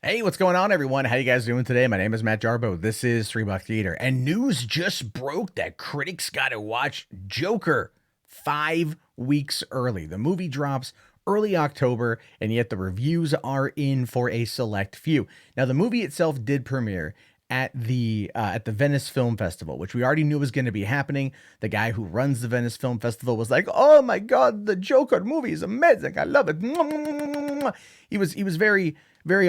Hey, what's going on, everyone? How you guys doing today? My name is Matt Jarbo. This is Three Buck Theater, and news just broke that critics got to watch Joker 5 weeks early. The movie drops early October, and yet the reviews are in for a select few. Now, the movie itself did premiere at the Venice Film Festival, which we already knew was going to be happening. The guy who runs the Venice Film Festival was like, "Oh my God, the Joker movie is amazing! I love it." He was very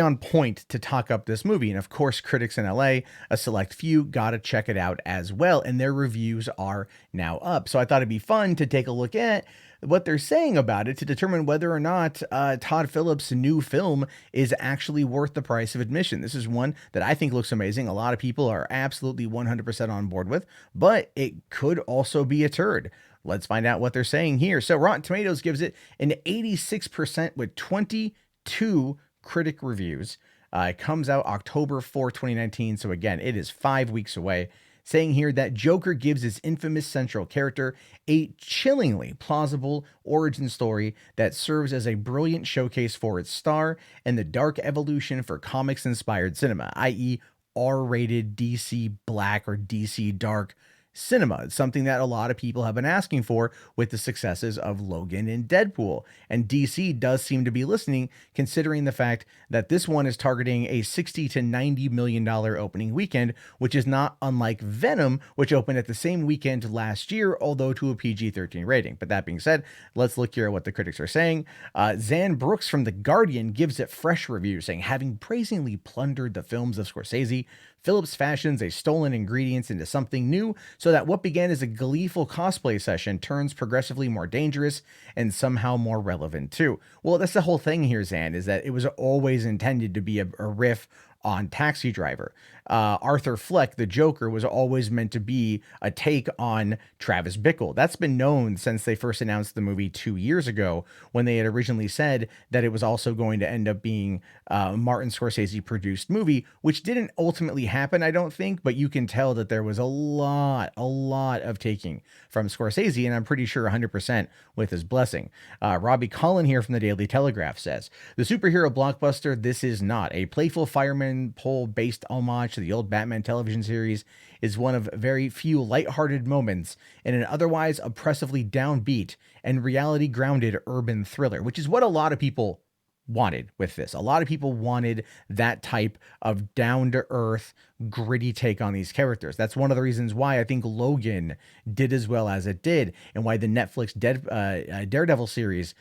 on point to talk up this movie, and of course, critics in LA, a select few, got to check it out as well, and their reviews are now up. So I thought it'd be fun to take a look at what they're saying about it to determine whether or not Todd Phillips' new film is actually worth the price of admission. This is one that I think looks amazing. A lot of people are absolutely 100% on board with, but it could also be a turd. Let's find out what they're saying here. So Rotten Tomatoes gives it an 86% with 22 critic reviews. It comes out October 4, 2019. So again, it is 5 weeks away. Saying here that Joker gives his infamous central character a chillingly plausible origin story that serves as a brilliant showcase for its star and the dark evolution for comics inspired cinema, i.e., R rated DC black or DC dark cinema. It's something that a lot of people have been asking for with the successes of Logan and Deadpool. And DC does seem to be listening, considering the fact that this one is targeting a $60 to $90 million opening weekend, which is not unlike Venom, which opened at the same weekend last year, although to a PG-13 rating. But that being said, let's look here at what the critics are saying. Xan Brooks from The Guardian gives it fresh reviews, saying, having praisingly plundered the films of Scorsese, Phillips fashions a stolen ingredients into something new so that what began as a gleeful cosplay session turns progressively more dangerous and somehow more relevant too. Well, that's the whole thing here, Xan, is that it was always intended to be a riff on Taxi Driver. Arthur Fleck, the Joker, was always meant to be a take on Travis Bickle. That's been known since they first announced the movie 2 years ago, when they had originally said that it was also going to end up being a Martin Scorsese produced movie, which didn't ultimately happen, I don't think, but you can tell that there was a lot of taking from Scorsese, and I'm pretty sure 100% with his blessing. Robbie Collin here from the Daily Telegraph says, the superhero blockbuster This Is Not, a playful fireman pole-based homage to the old Batman television series, is one of very few lighthearted moments in an otherwise oppressively downbeat and reality-grounded urban thriller, which is what a lot of people wanted with this. A lot of people wanted that type of down-to-earth, gritty take on these characters. That's one of the reasons why I think Logan did as well as it did, and why the Netflix Daredevil series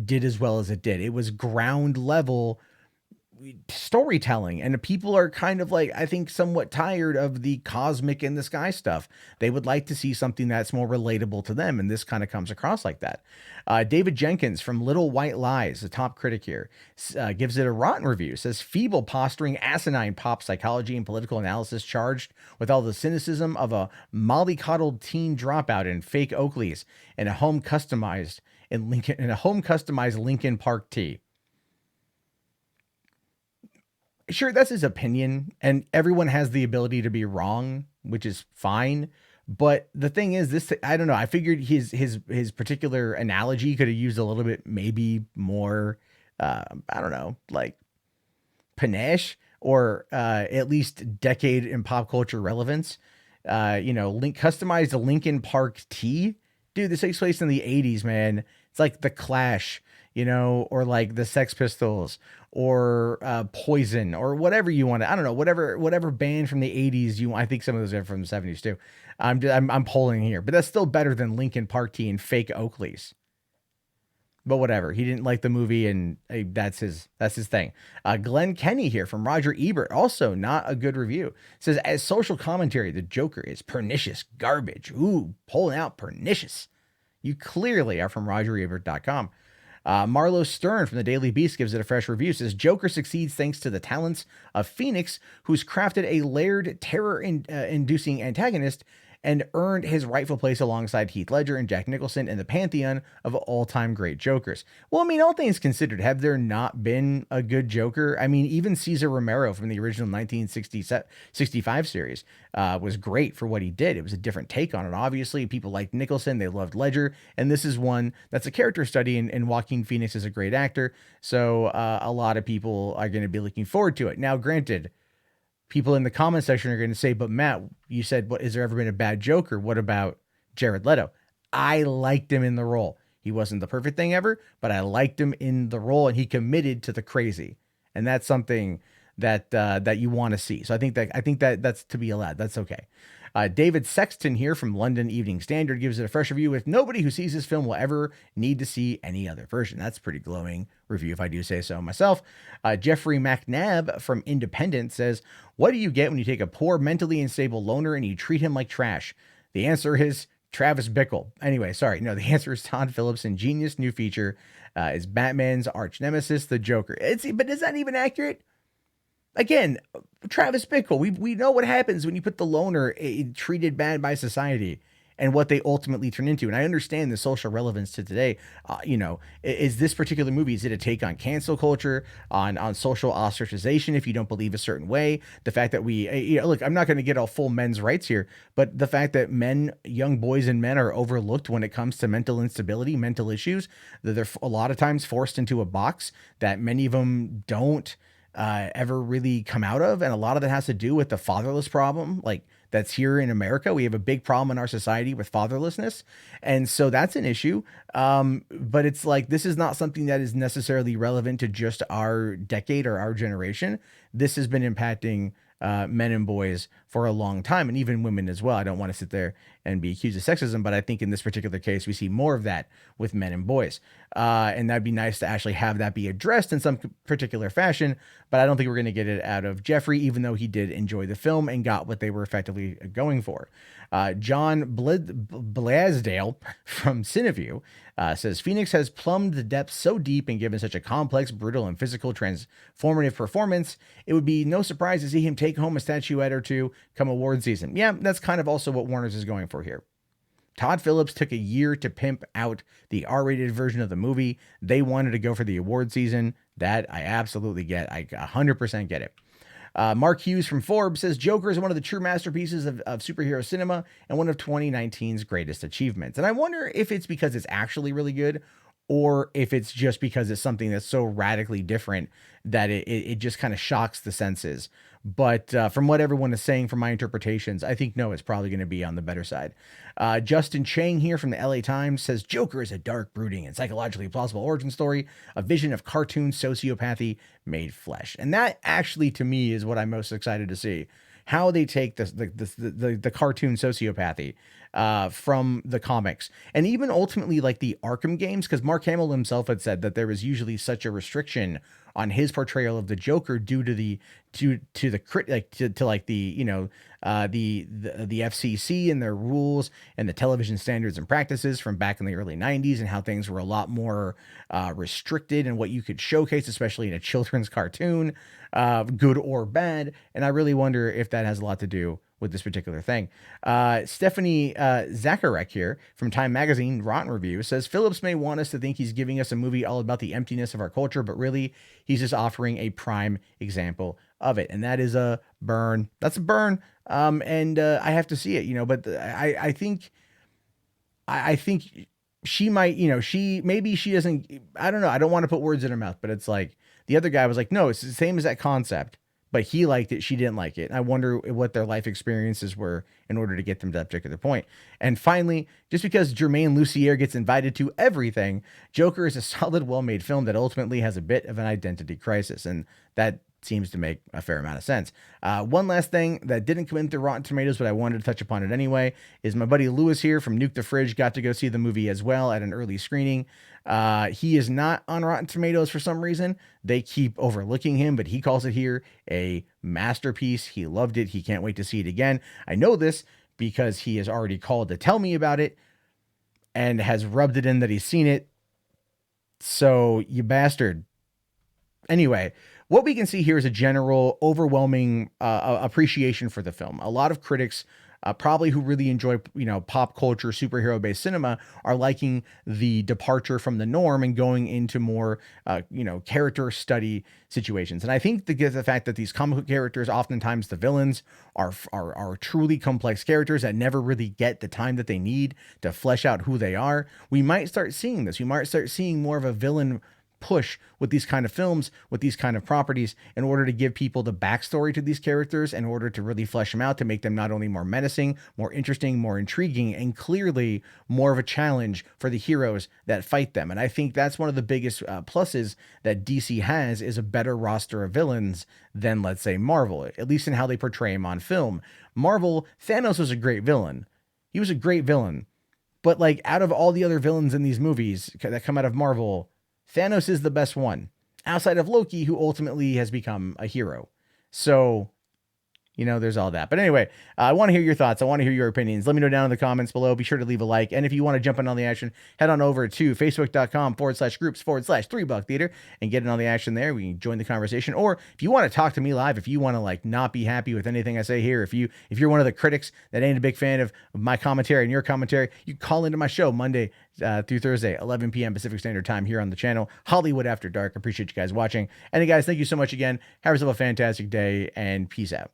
did as well as it did. It was ground level storytelling, and people are kind of like, I think, somewhat tired of the cosmic in the sky stuff. They would like to see something that's more relatable to them, and this kind of comes across like that. David Jenkins from Little White Lies, the top critic here, gives it a rotten review. Says, feeble, posturing, asinine pop psychology and political analysis charged with all the cynicism of a mollycoddled teen dropout in fake Oakleys and a home customized Lincoln Park tee. Sure, that's his opinion, and everyone has the ability to be wrong, which is fine. But the thing is, this, I don't know. I figured his particular analogy could have used a little bit, maybe more, I don't know, like panache, or at least decade in pop culture relevance. Customized a Lincoln Park tee. Dude, this takes place in the 80s, man. It's like The Clash, or like the Sex Pistols, or Poison, or whatever you want to, I don't know, whatever band from the 80s you want. I think some of those are from the 70s too. I'm polling here, but that's still better than Lincoln Park tea and fake Oakleys. But whatever, he didn't like the movie, and that's his thing. Glenn Kenny here from Roger Ebert, also not a good review, says, as social commentary, the Joker is pernicious garbage. Ooh, pulling out pernicious. You clearly are from RogerEbert.com. Marlow Stern from the Daily Beast gives it a fresh review. Says, Joker succeeds thanks to the talents of Phoenix, who's crafted a layered, terror-inducing antagonist and earned his rightful place alongside Heath Ledger and Jack Nicholson in the pantheon of all-time great Jokers. Well, I mean, all things considered, have there not been a good Joker? I mean, even Cesar Romero from the original 1965 series was great for what he did. It was a different take on it. Obviously, people liked Nicholson, they loved Ledger, and this is one that's a character study, and Joaquin Phoenix is a great actor, so a lot of people are going to be looking forward to it. Now, granted, people in the comment section are going to say, but Matt, you said, what, has there ever been a bad Joker? What about Jared Leto? I liked him in the role. He wasn't the perfect thing ever, but I liked him in the role, and he committed to the crazy. And that's something that that you want to see. So I think that that's to be allowed. That's okay. David Sexton here from London Evening Standard gives it a fresh review with nobody who sees this film will ever need to see any other version. That's a pretty glowing review, if I do say so myself. Geoffrey Macnab from Independent says, what do you get when you take a poor, mentally unstable loner and you treat him like trash? The answer is Travis Bickle. Anyway, sorry. No, the answer is Todd Phillips' ingenious new feature is Batman's arch nemesis, the Joker. But is that even accurate? Again, Travis Bickle, we know what happens when you put the loner treated bad by society and what they ultimately turn into. And I understand the social relevance to today. Is this particular movie, is it a take on cancel culture, on social ostracization if you don't believe a certain way? The fact that look, I'm not going to get all full men's rights here, but the fact that young boys and men are overlooked when it comes to mental instability, mental issues, that they're a lot of times forced into a box that many of them don't ever really come out of. And a lot of that has to do with the fatherless problem, like that's here in America. We have a big problem in our society with fatherlessness. And so that's an issue. But it's like, this is not something that is necessarily relevant to just our decade or our generation. This has been impacting men and boys for a long time, and even women as well. I don't want to sit there and be accused of sexism, but I think in this particular case, we see more of that with men and boys. And that'd be nice to actually have that be addressed in some particular fashion, but I don't think we're going to get it out of Geoffrey, even though he did enjoy the film and got what they were effectively going for. John Blasdale from Cineview says, Phoenix has plumbed the depths so deep and given such a complex, brutal, and physical transformative performance, it would be no surprise to see him take home a statuette or two come award season. Yeah, that's kind of also what Warner's is going for here. Todd Phillips took a year to pimp out the R-rated version of the movie. They wanted to go for the award season. That I absolutely get. I 100% get it. Mark Hughes from Forbes says Joker is one of the true masterpieces of superhero cinema and one of 2019's greatest achievements. And I wonder if it's because it's actually really good, or if it's just because it's something that's so radically different that it just kind of shocks the senses. But from what everyone is saying, from my interpretations, I think no, it's probably going to be on the better side. Justin Chang here from the LA Times says Joker is a dark, brooding, and psychologically plausible origin story, a vision of cartoon sociopathy made flesh. And that actually, to me, is what I'm most excited to see. How they take the cartoon sociopathy from the comics, and even ultimately like the Arkham games, because Mark Hamill himself had said that there was usually such a restriction on his portrayal of the Joker due to the FCC and their rules and the television standards and practices from back in the early 90s, and how things were a lot more restricted in what you could showcase, especially in a children's cartoon, good or bad. And I really wonder if that has a lot to do with this particular thing. Stephanie Zacharek here from Time Magazine Rotten Review says Phillips may want us to think he's giving us a movie all about the emptiness of our culture, but really he's just offering a prime example of it. And that is a burn. That's a burn. And I have to see it, but I think she might, maybe she doesn't, I don't know. I don't want to put words in her mouth, but it's like the other guy was like, no, it's the same as that concept, but he liked it. She didn't like it. And I wonder what their life experiences were in order to get them to that particular point. And finally, just because Jermaine Lucier gets invited to everything, Joker is a solid, well-made film that ultimately has a bit of an identity crisis. And that seems to make a fair amount of sense. One last thing that didn't come in through Rotten Tomatoes, but I wanted to touch upon it anyway, is my buddy Lewis here from Nuke the Fridge got to go see the movie as well at an early screening. He is not on Rotten Tomatoes for some reason. They keep overlooking him, but he calls it here a masterpiece. He loved it. He can't wait to see it again. I know this because he has already called to tell me about it and has rubbed it in that he's seen it. So you bastard. Anyway, what we can see here is a general overwhelming appreciation for the film. A lot of critics probably who really enjoy, pop culture, superhero based cinema, are liking the departure from the norm and going into more, character study situations. And I think the fact that these comic book characters, oftentimes the villains, are truly complex characters that never really get the time that they need to flesh out who they are, we might start seeing this. We might start seeing more of a villain push with these kind of films, with these kind of properties, in order to give people the backstory to these characters, in order to really flesh them out, to make them not only more menacing, more interesting, more intriguing, and clearly more of a challenge for the heroes that fight them. And I think that's one of the biggest pluses that DC has, is a better roster of villains than, let's say, Marvel, at least in how they portray him on film. Marvel, Thanos was a great villain. He was a great villain. But like, out of all the other villains in these movies that come out of Marvel, Thanos is the best one, outside of Loki, who ultimately has become a hero. So, there's all that. But anyway, I want to hear your thoughts. I want to hear your opinions. Let me know down in the comments below. Be sure to leave a like. And if you want to jump in on the action, head on over to facebook.com/groups/3buck theater and get in on the action there. We can join the conversation. Or if you want to talk to me live, if you want to not be happy with anything I say here, if you're one of the critics that ain't a big fan of my commentary and your commentary, you call into my show Monday through Thursday, 11 p.m. Pacific Standard Time here on the channel, Hollywood After Dark. Appreciate you guys watching. And guys, thank you so much again. Have yourself a fantastic day, and peace out.